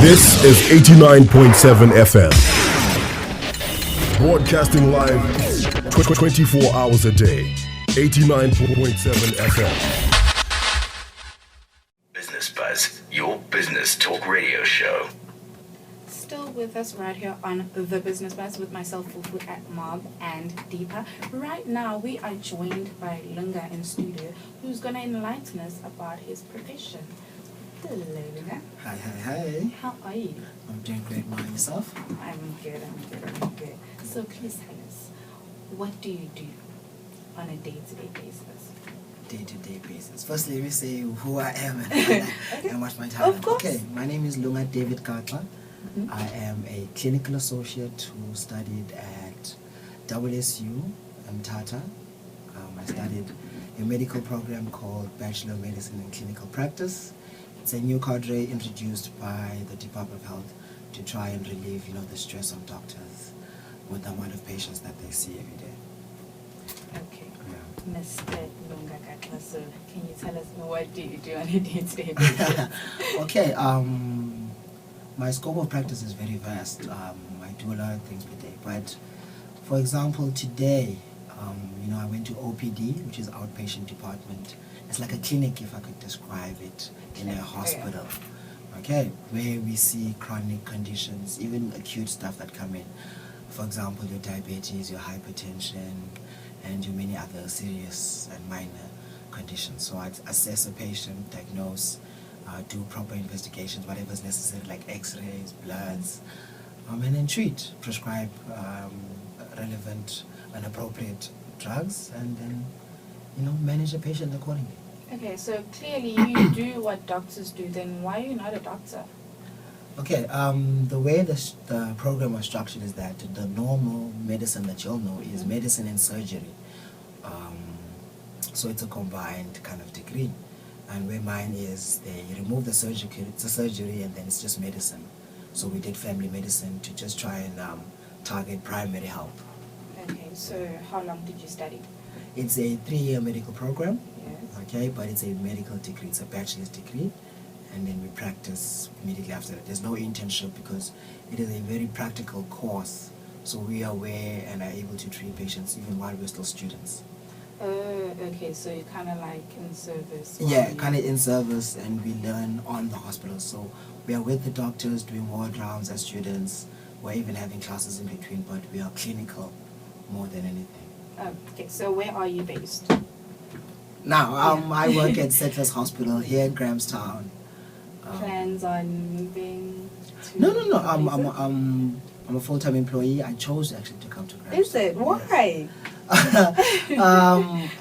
This is 89.7 FM. Broadcasting live 24 hours a day. 89.7 FM. Business Buzz, your business talk radio show. Still with us right here on The Business Buzz with myself, Fufu at Mob and Deepa. Right now, we are joined by Lunga in studio, who's going to enlighten us about his profession. Hello, Lunga. Hi. How are you? I'm doing great. By yourself? I'm good. So please tell us, what do you do on a day-to-day basis? Day-to-day basis. First, let me say who I am and what my title. Of course. Okay, my name is Lunga Gaxa. I am a clinical associate who studied at WSU in Tata. I studied a medical program called Bachelor of Medicine in Clinical Practice. It's a new cadre introduced by the Department of Health to try and relieve, the stress on doctors with the amount of patients that they see every day. Okay. Yeah. Mr. Lunga Gaxa, so can you tell us what do you do on a day-to-day basis? Okay. My scope of practice is very vast. I do a lot of things per day. But, for example, today, I went to OPD, which is outpatient department. It's like a clinic, if I could describe it, in a hospital. Okay, where we see chronic conditions, even acute stuff that come in. For example, your diabetes, your hypertension, and your many other serious and minor conditions. So I'd assess a patient, diagnose, do proper investigations, whatever is necessary, like x-rays, bloods, and then treat, prescribe relevant and appropriate drugs, and then, manage the patient accordingly. Okay, so clearly you do what doctors do, then why are you not a doctor? Okay, the way the program was structured is that the normal medicine that you'll know is medicine and surgery. So it's a combined kind of degree. And where mine is, they remove the surgery and then it's just medicine. So we did family medicine to just try and target primary health. Okay, so how long did you study? It's a 3-year medical program. Yes. Okay, but it's a medical degree, it's a bachelor's degree. And then we practice immediately after that. There's no internship because it is a very practical course. So we are aware and are able to treat patients even while we're still students. Okay, so you're kind of like in service. Yeah, kind of in service, and we learn on the hospital. So we are with the doctors doing ward rounds as students. We're even having classes in between, but we are clinical more than anything. Okay, so where are you based? Now, I work at Settlers Hospital here in Grahamstown. Plans on moving to... No. I'm a full-time employee. I chose actually to come to Grahamstown. Is it? Why?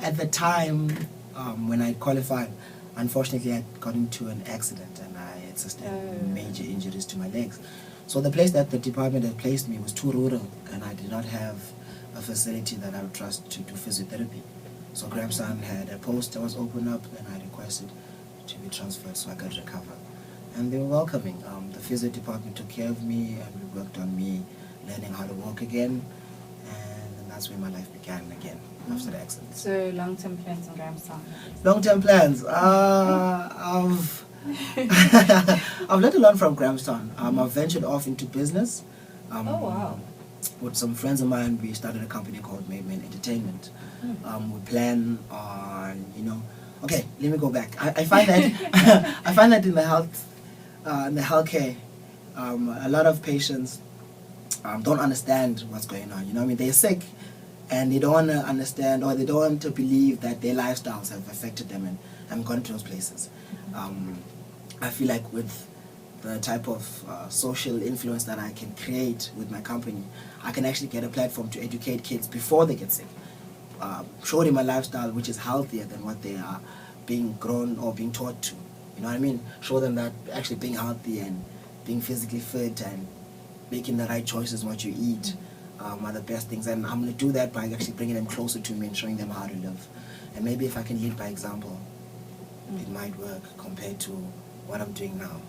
At the time when I qualified, unfortunately I got into an accident and I had sustained major injuries to my legs. So the place that the department had placed me was too rural and I did not have a facility that I would trust to do physiotherapy. So Grahamstown had a post that was opened up and I requested to be transferred so I could recover. And they were welcoming. The physio department took care of me and we worked on me learning how to walk again. That's where my life began again after the accident. So long-term plans in Grahamstown? Long-term plans? I've learned a lot from Grahamstown. I've ventured off into business. Oh, wow. With some friends of mine, we started a company called Mayman Entertainment. We plan on, okay, let me go back. I find that I find that in the healthcare, a lot of patients don't understand what's going on. They're sick and they don't want to understand or they don't want to believe that their lifestyles have affected them and have gone to those places. I feel like with the type of social influence that I can create with my company, I can actually get a platform to educate kids before they get sick. Show them a lifestyle which is healthier than what they are being grown or being taught to. You know what I mean? Show them that actually being healthy and being physically fit and making the right choices what you eat are the best things, and I'm going to do that by actually bringing them closer to me and showing them how to live. And maybe if I can lead by example, it might work compared to what I'm doing now.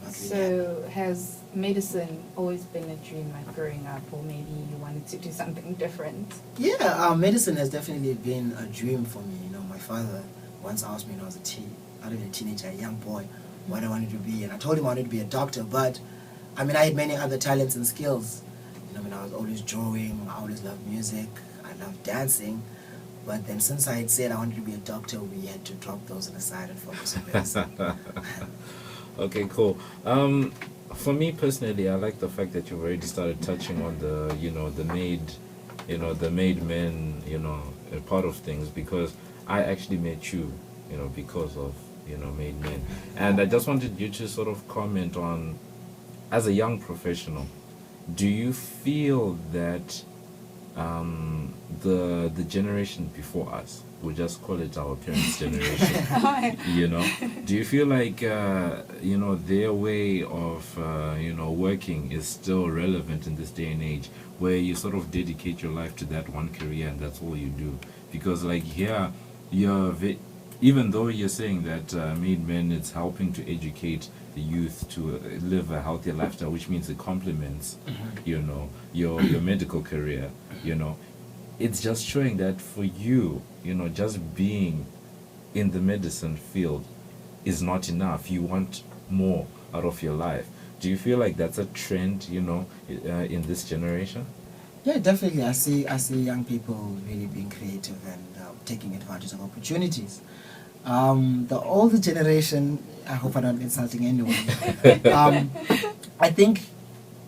Not really so has medicine always been a dream, like growing up, or maybe you wanted to do something different? Yeah, medicine has definitely been a dream for me. My father once asked me when I was a teenager, a young boy, what I wanted to be, and I told him I wanted to be a doctor. But I mean, I had many other talents and skills. You know, I mean, I was always drawing, I always loved music, I loved dancing. But then since I had said I wanted to be a doctor, we had to drop those aside and focus on medicine. Okay, cool. For me personally, I like the fact that you've already started touching on the, the made men, a part of things, because I actually met you, because of, made men. And I just wanted you to sort of comment on, as a young professional, do you feel that the generation before us, we'll just call it our parents' generation, do you feel like their way of working is still relevant in this day and age, where you sort of dedicate your life to that one career and that's all you do? Because like here even though you're saying that Made Men is helping to educate the youth to live a healthier lifestyle, which means it complements your medical career, it's just showing that for you, just being in the medicine field is not enough. You want more out of your life. Do you feel like that's a trend, in this generation? Yeah, definitely. I see young people really being creative and taking advantage of opportunities. The older generation, I hope I'm not insulting anyone. I think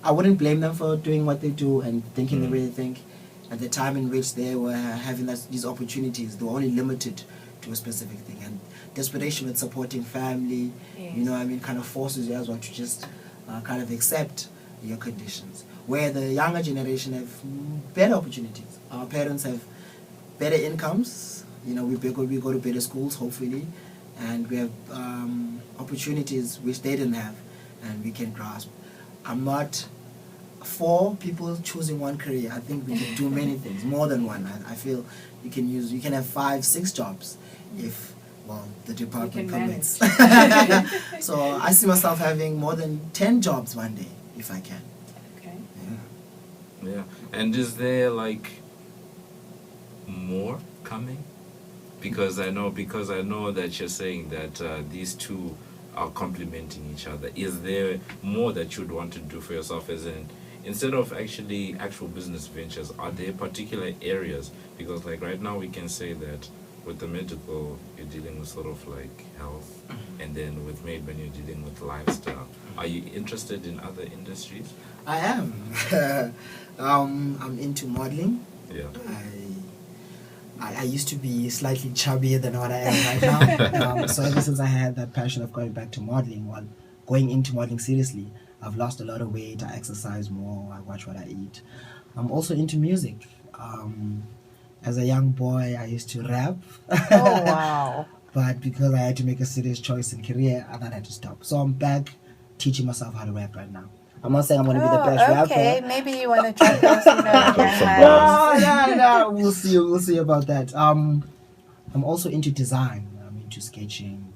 I wouldn't blame them for doing what they do and thinking the way they think. At the time in which they were having these opportunities, they were only limited to a specific thing. And desperation with supporting family, Yes. kind of forces you as well to just kind of accept your conditions. Where the younger generation have better opportunities. Our parents have better incomes. We go to better schools, hopefully. And we have opportunities which they didn't have and we can grasp. I'm not for people choosing one career. I think we can do many things, more than one. I feel you can have 5-6 jobs if the department permits. So I see myself having more than 10 jobs one day if I can. Okay. Yeah. And is there like more coming? Because I know that you're saying that these two are complementing each other. Is there more that you'd want to do for yourself, as in, instead of actual business ventures, are there particular areas? Because like right now we can say that with the medical, you're dealing with sort of like health, and then with Made Men, you're dealing with lifestyle. Are you interested in other industries? I am. I'm into modeling. Yeah. I used to be slightly chubbier than what I am right now. So ever since I had that passion of going back to modeling, going into modeling seriously, I've lost a lot of weight. I exercise more. I watch what I eat. I'm also into music. As a young boy, I used to rap. Oh, wow. But because I had to make a serious choice in career, I had to stop. So I'm back teaching myself how to rap right now. I'm not saying I'm going to be the best rapper. Okay, maybe you want to drop those, young No, we'll see about that. I'm also into design. I'm into sketching,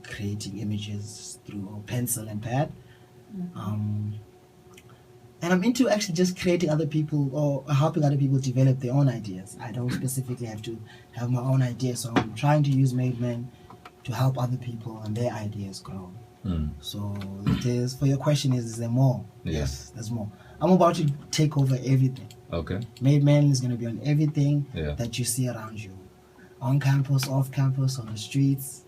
creating images through pencil and pad. And I'm into actually just creating other people or helping other people develop their own ideas. I don't specifically have to have my own ideas, so I'm trying to use Made Men to help other people and their ideas grow. So for your question is there more? Yeah. Yes, there's more. I'm about to take over everything. Okay. Made Men is going to be on everything that you see around you. On campus, off campus, on the streets,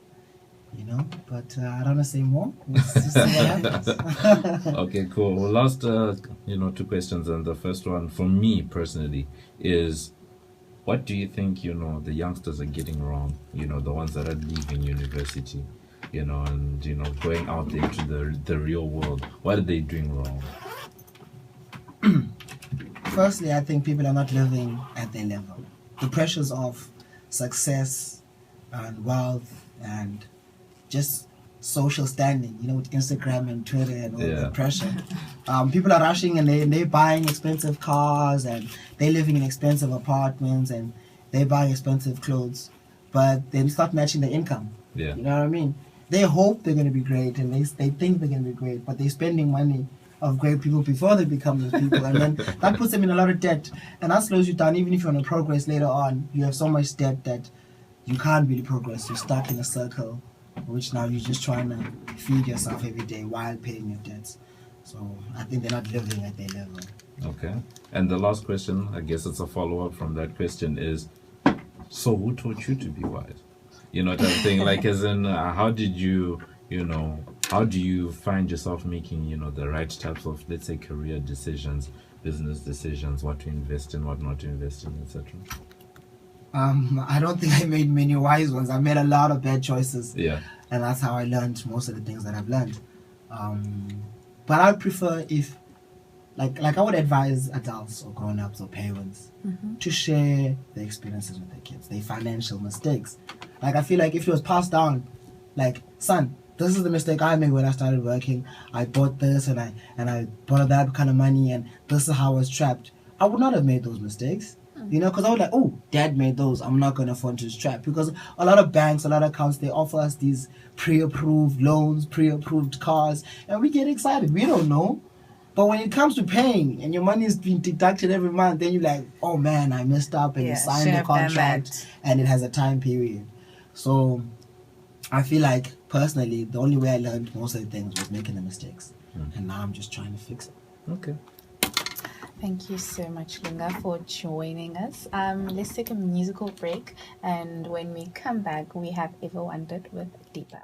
But I don't want to say more. Let's just see what happens. Okay, cool. Well, last, 2 questions. And the first one, for me personally, is what do you think, the youngsters are getting wrong? The ones that are leaving university, and, going out there into the real world. What are they doing wrong? Firstly, I think people are not living at their level. The pressures of success and wealth and just social standing, with Instagram and Twitter and all the pressure. People are rushing and they're buying expensive cars and they're living in expensive apartments and they're buying expensive clothes, but they're not matching their income. Yeah. You know what I mean? They hope they're going to be great and they think they're going to be great, but they're spending money of great people before they become those people, and then that puts them in a lot of debt, and that slows you down. Even if you want to progress later on, you have so much debt that you can't really progress. You're stuck in a circle which now you're just trying to feed yourself every day while paying your debts. So I think they're not living at their level. Okay. And the last question, I guess it's a follow-up from that question, is, so who taught you to be wise? You know, type of thing. Like, as in, how did you, how do you find yourself making, the right types of, let's say, career decisions, business decisions, what to invest in, what not to invest in, etc.? I don't think I made many wise ones. I made a lot of bad choices. Yeah. And that's how I learned most of the things that I've learned. But I would prefer if, like I would advise adults or grown-ups or parents to share their experiences with their kids, their financial mistakes. Like, I feel like if it was passed down, like, son, this is the mistake I made when I started working. I bought this and I bought that kind of money, and this is how I was trapped. I would not have made those mistakes. Because I was like, oh, dad made those, I'm not going to fall into this trap. Because a lot of banks, a lot of accounts, they offer us these pre-approved loans, pre-approved cars, and we get excited. We don't know. But when it comes to paying and your money is being deducted every month, then you're like, oh man, I messed up, and you sign the contract and it has a time period. So I feel like, personally, the only way I learned most of the things was making the mistakes. And now I'm just trying to fix it. Okay. Thank you so much, Lunga, for joining us. Let's take a musical break, and when we come back, we have Ever Wondered with Deepa.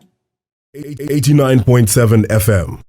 89.7 FM.